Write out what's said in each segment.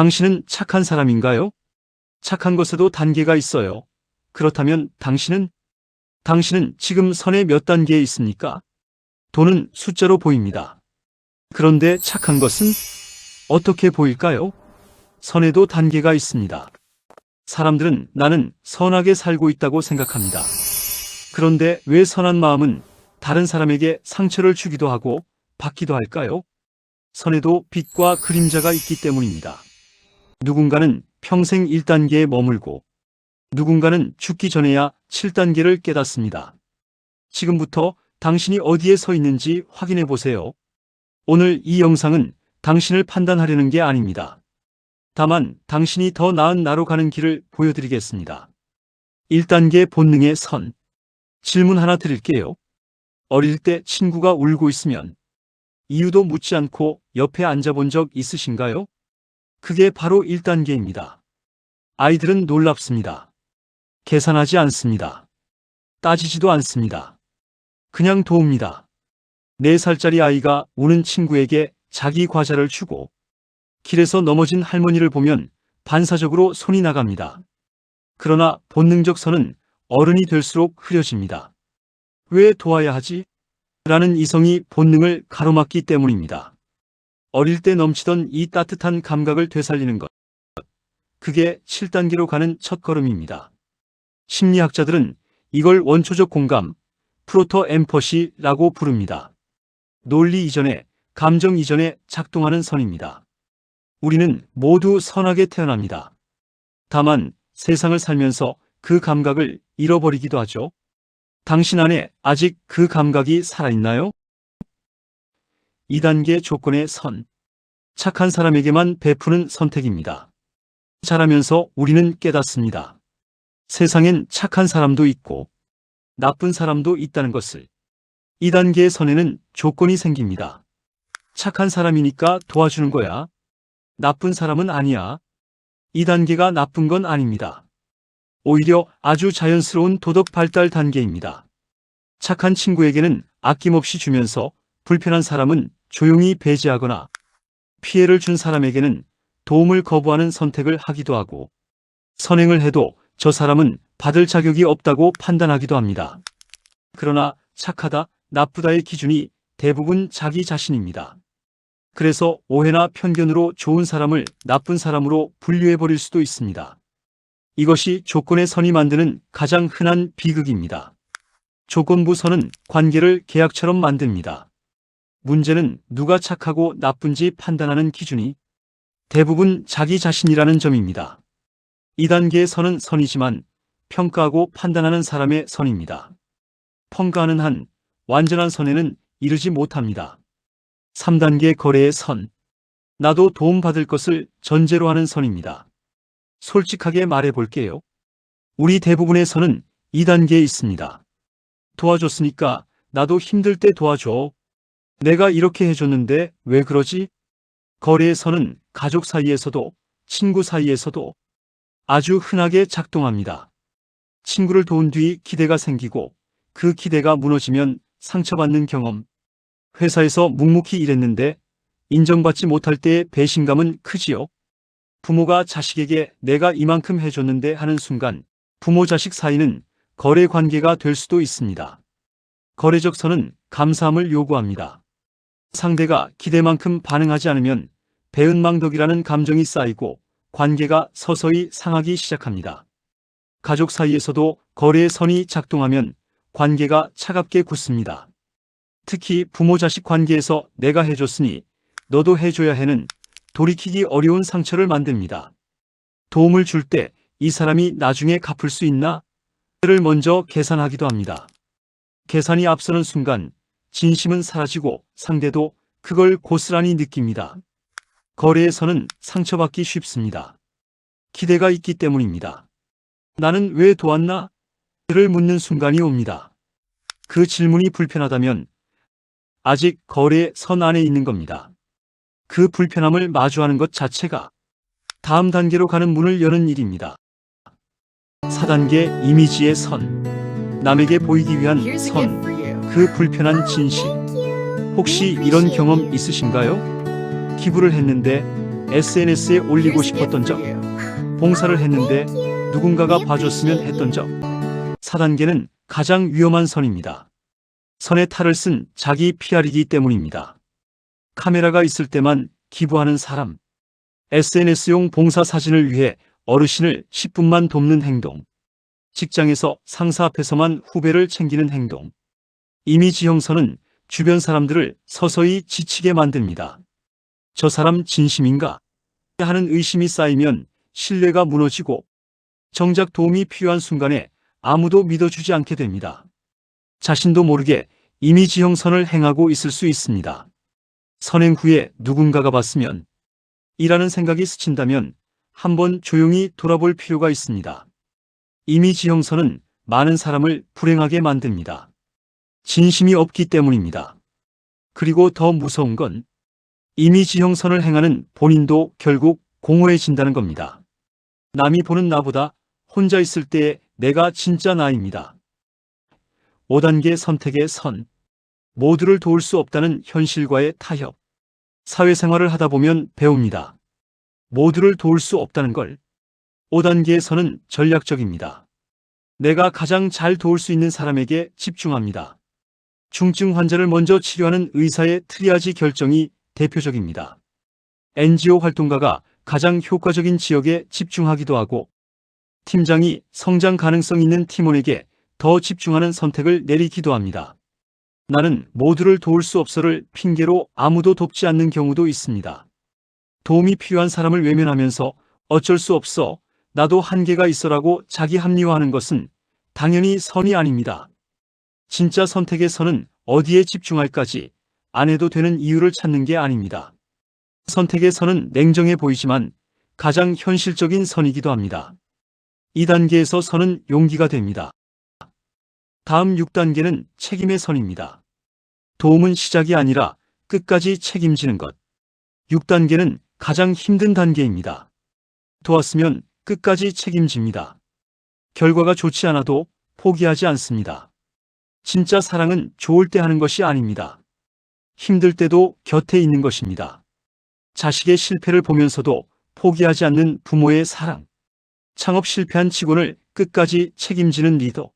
당신은 착한 사람인가요? 착한 것에도 단계가 있어요. 그렇다면 당신은 지금 선의 몇 단계에 있습니까? 돈은 숫자로 보입니다. 그런데 착한 것은 어떻게 보일까요? 선에도 단계가 있습니다. 사람들은 나는 선하게 살고 있다고 생각합니다. 그런데 왜 선한 마음은 다른 사람에게 상처를 주기도 하고 받기도 할까요? 선에도 빛과 그림자가 있기 때문입니다. 누군가는 평생 1단계에 머물고 누군가는 죽기 전에야 7단계를 깨닫습니다. 지금부터 당신이 어디에 서 있는지 확인해 보세요. 오늘 이 영상은 당신을 판단하려는 게 아닙니다. 다만 당신이 더 나은 나로 가는 길을 보여드리겠습니다. 1단계 본능의 선. 질문 하나 드릴게요. 어릴 때 친구가 울고 있으면 이유도 묻지 않고 옆에 앉아본 적 있으신가요? 그게 바로 1단계입니다. 아이들은 놀랍습니다. 계산하지 않습니다. 따지지도 않습니다. 그냥 도웁니다. 4살짜리 아이가 우는 친구에게 자기 과자를 주고 길에서 넘어진 할머니를 보면 반사적으로 손이 나갑니다. 그러나 본능적 선은 어른이 될수록 흐려집니다. 왜 도와야 하지? 라는 이성이 본능을 가로막기 때문입니다. 어릴 때 넘치던 이 따뜻한 감각을 되살리는 것. 그게 7단계로 가는 첫걸음입니다. 심리학자들은 이걸 원초적 공감, 프로토 엠퍼시라고 부릅니다. 논리 이전에, 감정 이전에 작동하는 선입니다. 우리는 모두 선하게 태어납니다. 다만 세상을 살면서 그 감각을 잃어버리기도 하죠. 당신 안에 아직 그 감각이 살아있나요? 2단계 조건의 선. 착한 사람에게만 베푸는 선택입니다. 자라면서 우리는 깨닫습니다. 세상엔 착한 사람도 있고 나쁜 사람도 있다는 것을. 2단계의 선에는 조건이 생깁니다. 착한 사람이니까 도와주는 거야. 나쁜 사람은 아니야. 2단계가 나쁜 건 아닙니다. 오히려 아주 자연스러운 도덕 발달 단계입니다. 착한 친구에게는 아낌없이 주면서 불편한 사람은 조용히 배제하거나 피해를 준 사람에게는 도움을 거부하는 선택을 하기도 하고 선행을 해도 저 사람은 받을 자격이 없다고 판단하기도 합니다. 그러나 착하다, 나쁘다의 기준이 대부분 자기 자신입니다. 그래서 오해나 편견으로 좋은 사람을 나쁜 사람으로 분류해버릴 수도 있습니다. 이것이 조건의 선이 만드는 가장 흔한 비극입니다. 조건부 선은 관계를 계약처럼 만듭니다. 문제는 누가 착하고 나쁜지 판단하는 기준이 대부분 자기 자신이라는 점입니다. 2단계의 선은 선이지만 평가하고 판단하는 사람의 선입니다. 평가하는 한 완전한 선에는 이르지 못합니다. 3단계 거래의 선. 나도 도움받을 것을 전제로 하는 선입니다. 솔직하게 말해볼게요. 우리 대부분의 선은 2단계에 있습니다. 도와줬으니까 나도 힘들 때 도와줘. 내가 이렇게 해줬는데 왜 그러지? 거래의 선은 가족 사이에서도 친구 사이에서도 아주 흔하게 작동합니다. 친구를 도운 뒤 기대가 생기고 그 기대가 무너지면 상처받는 경험. 회사에서 묵묵히 일했는데 인정받지 못할 때의 배신감은 크지요. 부모가 자식에게 내가 이만큼 해줬는데 하는 순간 부모 자식 사이는 거래 관계가 될 수도 있습니다. 거래적 선은 감사함을 요구합니다. 상대가 기대만큼 반응하지 않으면 배은망덕이라는 감정이 쌓이고 관계가 서서히 상하기 시작합니다. 가족 사이에서도 거래의 선이 작동하면 관계가 차갑게 굳습니다. 특히 부모 자식 관계에서 내가 해줬으니 너도 해줘야 해는 돌이키기 어려운 상처를 만듭니다. 도움을 줄 때 이 사람이 나중에 갚을 수 있나? 를 먼저 계산하기도 합니다. 계산이 앞서는 순간 진심은 사라지고 상대도 그걸 고스란히 느낍니다. 거래에서는 상처받기 쉽습니다. 기대가 있기 때문입니다. 나는 왜 도왔나? 를 묻는 순간이 옵니다. 그 질문이 불편하다면 아직 거래의 선 안에 있는 겁니다. 그 불편함을 마주하는 것 자체가 다음 단계로 가는 문을 여는 일입니다. 4단계 이미지의 선. 남에게 보이기 위한 선. 그 불편한 진실. 혹시 이런 경험 있으신가요? 기부를 했는데 SNS에 올리고 싶었던 적, 봉사를 했는데 누군가가 봐줬으면 했던 적. 4단계는 가장 위험한 선입니다. 선에 탈을 쓴 자기 PR이기 때문입니다. 카메라가 있을 때만 기부하는 사람, SNS용 봉사 사진을 위해 어르신을 10분만 돕는 행동, 직장에서 상사 앞에서만 후배를 챙기는 행동. 이미지 형성은 주변 사람들을 서서히 지치게 만듭니다. 저 사람 진심인가? 하는 의심이 쌓이면 신뢰가 무너지고 정작 도움이 필요한 순간에 아무도 믿어주지 않게 됩니다. 자신도 모르게 이미지형 선을 행하고 있을 수 있습니다. 선행 후에 누군가가 봤으면 이라는 생각이 스친다면 한번 조용히 돌아볼 필요가 있습니다. 이미지형 선은 많은 사람을 불행하게 만듭니다. 진심이 없기 때문입니다. 그리고 더 무서운 건 이미지형 선을 행하는 본인도 결국 공허해진다는 겁니다. 남이 보는 나보다 혼자 있을 때의 내가 진짜 나입니다. 5단계 선택의 선. 모두를 도울 수 없다는 현실과의 타협. 사회생활을 하다 보면 배웁니다. 모두를 도울 수 없다는 걸. 5단계의 선은 전략적입니다. 내가 가장 잘 도울 수 있는 사람에게 집중합니다. 중증 환자를 먼저 치료하는 의사의 트리아지 결정이 대표적입니다. NGO 활동가가 가장 효과적인 지역에 집중하기도 하고 팀장이 성장 가능성 있는 팀원에게 더 집중하는 선택을 내리기도 합니다. 나는 모두를 도울 수 없어를 핑계로 아무도 돕지 않는 경우도 있습니다. 도움이 필요한 사람을 외면하면서 어쩔 수 없어, 나도 한계가 있어라고 자기 합리화하는 것은 당연히 선이 아닙니다. 진짜 선택의 선은 어디에 집중할까지 안 해도 되는 이유를 찾는 게 아닙니다. 선택의 선은 냉정해 보이지만 가장 현실적인 선이기도 합니다. 2단계에서 선은 용기가 됩니다. 다음 6단계는 책임의 선입니다. 도움은 시작이 아니라 끝까지 책임지는 것. 6단계는 가장 힘든 단계입니다. 도왔으면 끝까지 책임집니다. 결과가 좋지 않아도 포기하지 않습니다. 진짜 사랑은 좋을 때 하는 것이 아닙니다. 힘들 때도 곁에 있는 것입니다. 자식의 실패를 보면서도 포기하지 않는 부모의 사랑. 창업 실패한 직원을 끝까지 책임지는 리더.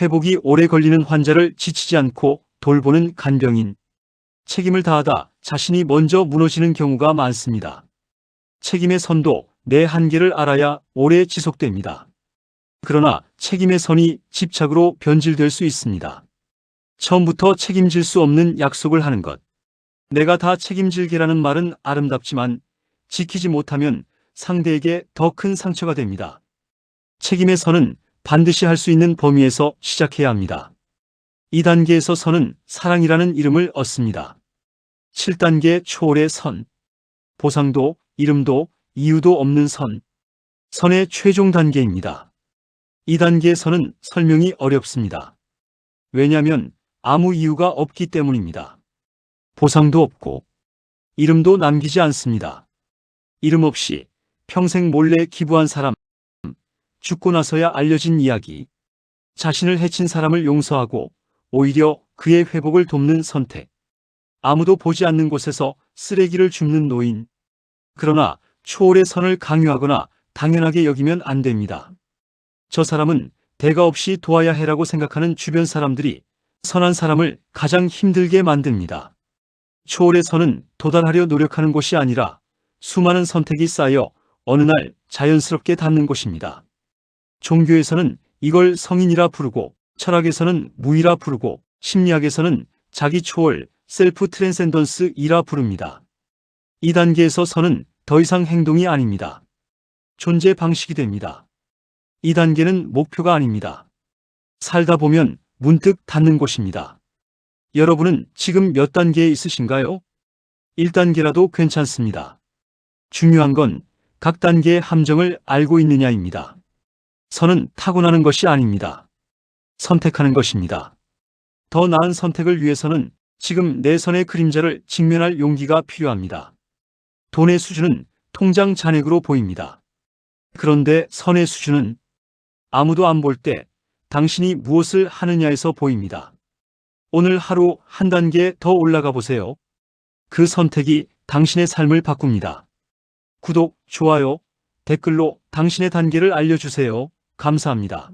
회복이 오래 걸리는 환자를 지치지 않고 돌보는 간병인. 책임을 다하다 자신이 먼저 무너지는 경우가 많습니다. 책임의 선도 내 한계를 알아야 오래 지속됩니다. 그러나 책임의 선이 집착으로 변질될 수 있습니다. 처음부터 책임질 수 없는 약속을 하는 것. 내가 다 책임질게라는 말은 아름답지만 지키지 못하면 상대에게 더 큰 상처가 됩니다. 책임의 선은 반드시 할 수 있는 범위에서 시작해야 합니다. 2단계에서 선은 사랑이라는 이름을 얻습니다. 7단계 초월의 선. 보상도, 이름도, 이유도 없는 선. 선의 최종 단계입니다. 2단계의 선은 설명이 어렵습니다. 왜냐하면 아무 이유가 없기 때문입니다. 보상도 없고 이름도 남기지 않습니다. 이름 없이 평생 몰래 기부한 사람, 죽고 나서야 알려진 이야기, 자신을 해친 사람을 용서하고 오히려 그의 회복을 돕는 선택, 아무도 보지 않는 곳에서 쓰레기를 줍는 노인. 그러나 초월의 선을 강요하거나 당연하게 여기면 안 됩니다. 저 사람은 대가 없이 도와야 해라고 생각하는 주변 사람들이 선한 사람을 가장 힘들게 만듭니다. 초월의 선은 도달하려 노력하는 곳이 아니라 수많은 선택이 쌓여 어느 날 자연스럽게 닿는 곳입니다. 종교에서는 이걸 성인이라 부르고, 철학에서는 무이라 부르고, 심리학에서는 자기 초월, 셀프 트랜센던스이라 부릅니다. 2단계에서 선은 더 이상 행동이 아닙니다. 존재 방식이 됩니다. 2단계는 목표가 아닙니다. 살다 보면 문득 닿는 곳입니다. 여러분은 지금 몇 단계에 있으신가요? 1단계라도 괜찮습니다. 중요한 건 각 단계의 함정을 알고 있느냐입니다. 선은 타고나는 것이 아닙니다. 선택하는 것입니다. 더 나은 선택을 위해서는 지금 내 선의 그림자를 직면할 용기가 필요합니다. 돈의 수준은 통장 잔액으로 보입니다. 그런데 선의 수준은 아무도 안 볼 때 당신이 무엇을 하느냐에서 보입니다. 오늘 하루 한 단계 더 올라가 보세요. 그 선택이 당신의 삶을 바꿉니다. 구독, 좋아요, 댓글로 당신의 단계를 알려주세요. 감사합니다.